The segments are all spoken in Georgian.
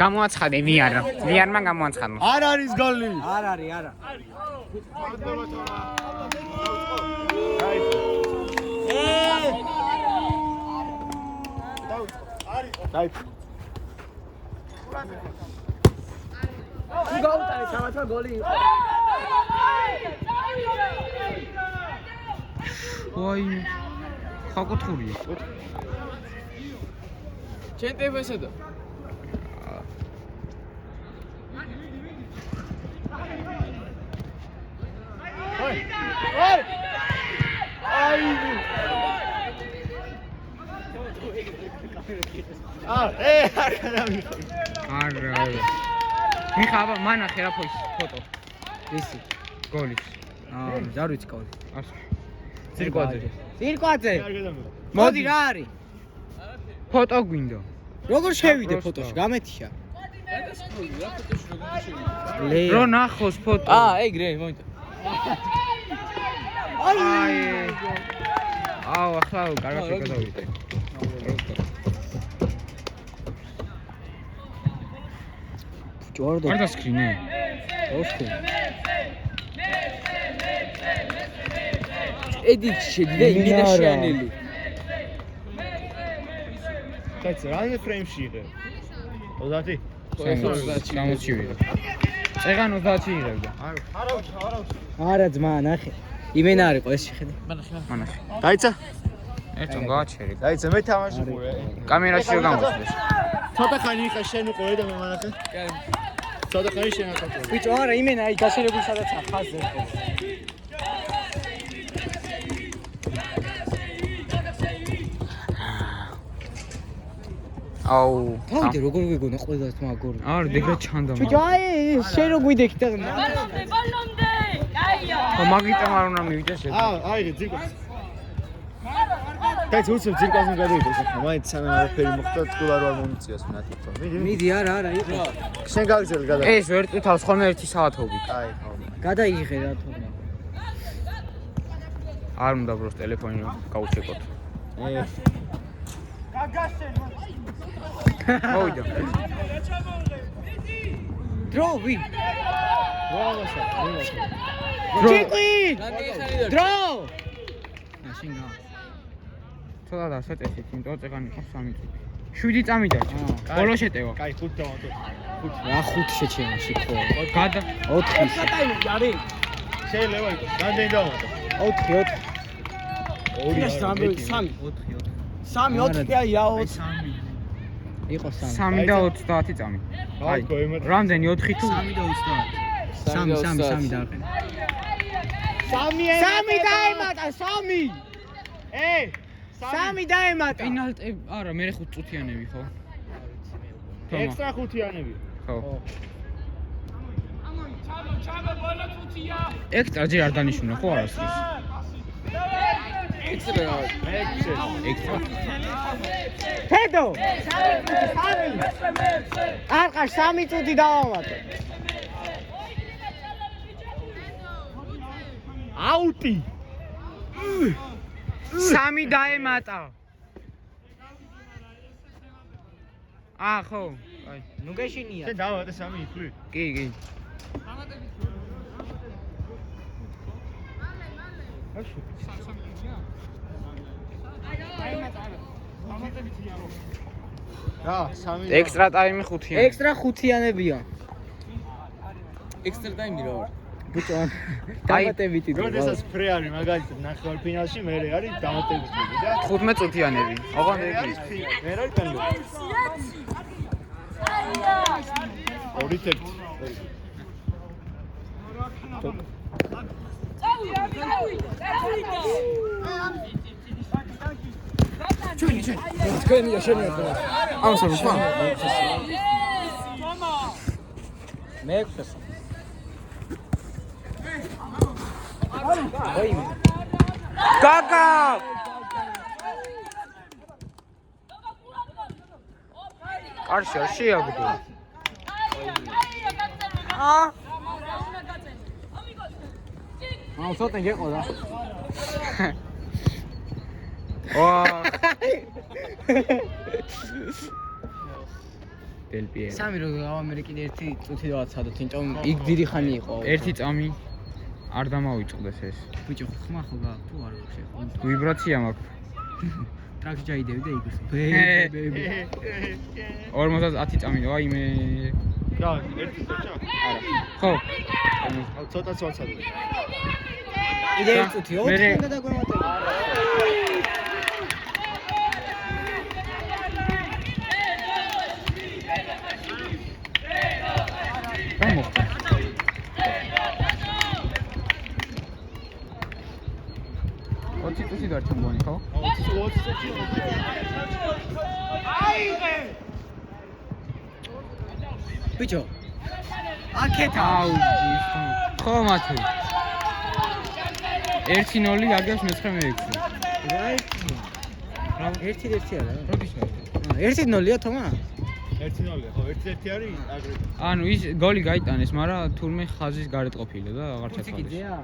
გამოაცხადე ვიანმა გამოაცხადო. არ არის გოლი. არ არის, არა. დაიწყო. გოლტანი ჩამოთვა გოლი იყო. ვაი ხაკოთხურია. ჩემ ტელეფონსა და არა. მიხაბა მანახე რა ფოტო. ისი გოლის. არ ვიცი კოდი. ძირკვაძე. მოდი რა არის? ფოტო გვინდა. როგორ შევიდე ფოტოში? გამეთიშა. რო ნახოს ფოტო. ეგრე, მოიტა. აუ, ახლა კარგად გადავიდე. ჯორდო. არ დასკრინე. ოსკე. ედით შედიდე იმენა შეანელი. კაცი, რამე ფრეიმში იღე? 30? 60-ში ვიღე. წეგან 30-ში იღებდა. არა ძმა, ნახე. იმენა არ იყო ეს შეხედე. მანახე. დაიცა? ერთო გააჩერი. დაიცა, მე თამაში ყურე. კამერაში რო გამოსვლეს. ცოტა ხანი იყა შენ უყურე და მე მანახე. ცოტა ხანი შენ აკეთე. ბიჭო, არა იმენა აი გაშერებული სადაც ხაზზე ხო. აუ. თავი როგორ გეგონა ყველა თმა გორი. არ დეგრა ჩანდა. ბიჭო, აი შენ რო გვიდექი და ბალონდე. აია. მაგიტამ არ უნდა მივიდეს ეს. აიღე ძირკვას. კაცი უცებ ძირკვასთან გადავიდე ახლა. მაინც სანამ არაფერი მოხდა, თქო არ მომიწიოს მათითო. მიდი არა იყო. შენ გაგზელ გადა. ეს ვერ წუთავს ხოლმე 1 საათობით. აი, ხო. გადაიღე რა თქმა. არ უნდა ბროს ტელეფონი გაუჩეკოთ. მოვიდა. დრო ვინ? ვაღასა, მიმოხე. ჩიყვი! დრო! მაშინ გა. ცოტა დასაწესით, იმიტომ წეგანი ხო 3 წუთი. 7 წამი დარჩა. ბოლო შეტევა. კაი, 5 დავატო. რა 5 შეჩემში ხო? გადა 4 სატაიმი არის. შეიძლება იყოს. რამდენი დავატო? 4. 3 4 აი 4 იყო 3 3 და 30 წამი. აი, რამდენი 4 თუ 3 და 30 3 დააყენე 3 დაემატა 3 3 დაემატა პენალტი არა მე 5 წუთიანები ხო? ექსტრა ხუთიანები. ხო. ჩამო ბოლო წუთია. ექსტრა ჯერ არ დანიშნულა ხო არასდროს? ექსტრა. ფედო არყა 3 წუთი დავამატე აუტი 3 დაემატა. ხო. აი, ნუ გეშინია შენ დავატე 3 იფლი. კი. რა, 3 ექსტრა ტაიმი 5-იანი. ექსტრა ხუთიანებია ექსტრა ტაიმი რა ვარ ბიჭო დამატებითი როდესაც ფრე არის მაგალითად ნახევარფინალში მე არის დამატებითი და 15 წუთიანები. ოღონდ ეგ არის მე არის პენალტი. აია. 2-1. თქვენია შენია ხო ამასა რა? მე ექვსს ოიმე გაგა! არშა შეაგდო. ცოტა გეყო რა ვა დელპიერი. სამი რო გავამერე კიდე ერთი წუთი დავაცადოთ, იმიტომ იქ დიდი ხანი იყო. ერთი წამი არ დამავიწყდეს ეს. ბიჭო, ხმა ხო გა, თუ არ შეხო. ვიბრაცია მაქვს. ტრაქში ჩაიდები და იქ. 50 წამი, აი მე. რა, ერთი წუთია? არა. ხო. აუ ცოტაც ვაცადე. კიდე ერთი წუთი, 4 უნდა დაგვემატება. რა მოხდა? ოთი წუთი დარჩა მგონი, ხო? ბიჭო. აკეთა. აუ, ხო მათე. 1-0 აგებს მე-9. რა ერთი? რა 1-1 არა? როდის არის? 1-0-ია თომა? 1-0-ია, ხო, 1-1 არის აგრეთვე. ანუ ის გოლი გაიტანეს, მაგრამ თურმე ხაზის გარეთ ყოფილა და აღარ ჩათვალეს. კიდეა?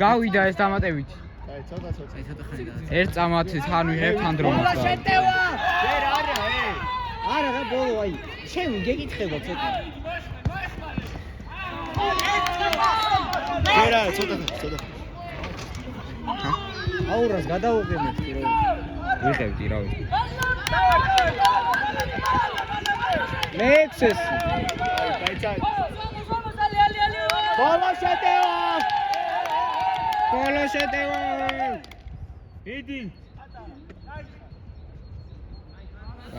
გავიდა ეს დამატებით. აი, ცოტა. აი ცოტა ხანი და. ერთ წამათ თან ვიღებ თან დრომას. ვერ არა, არა რა ბოლო აი. შენ გეკითხება ცოტა. ვერ არა, ცოტა. აურას გადაუღებდი რომ ვიღებდი რა ვიცი. მეექვსეს. გაიცან. Vamos, ali, ali, ali. ბოლო შეტევა. ბოლო შეტევა. იდი.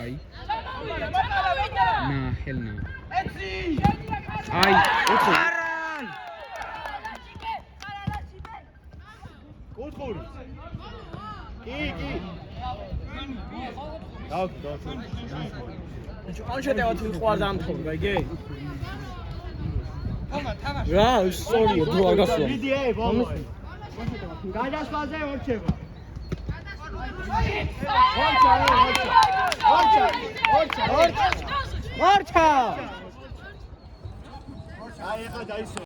აი. Vamos, ნა, ჰელნა. აი, არან. კუთხური. კი. დავთ. ან შეტევა თუ ყვარ დამთხოვდა, იგი? რა, სორიო, თუ არ გასულა. იდი, ბოლო. გადასვლაზე ორჩება. ორჩა. აი, ეხლა დაისვა.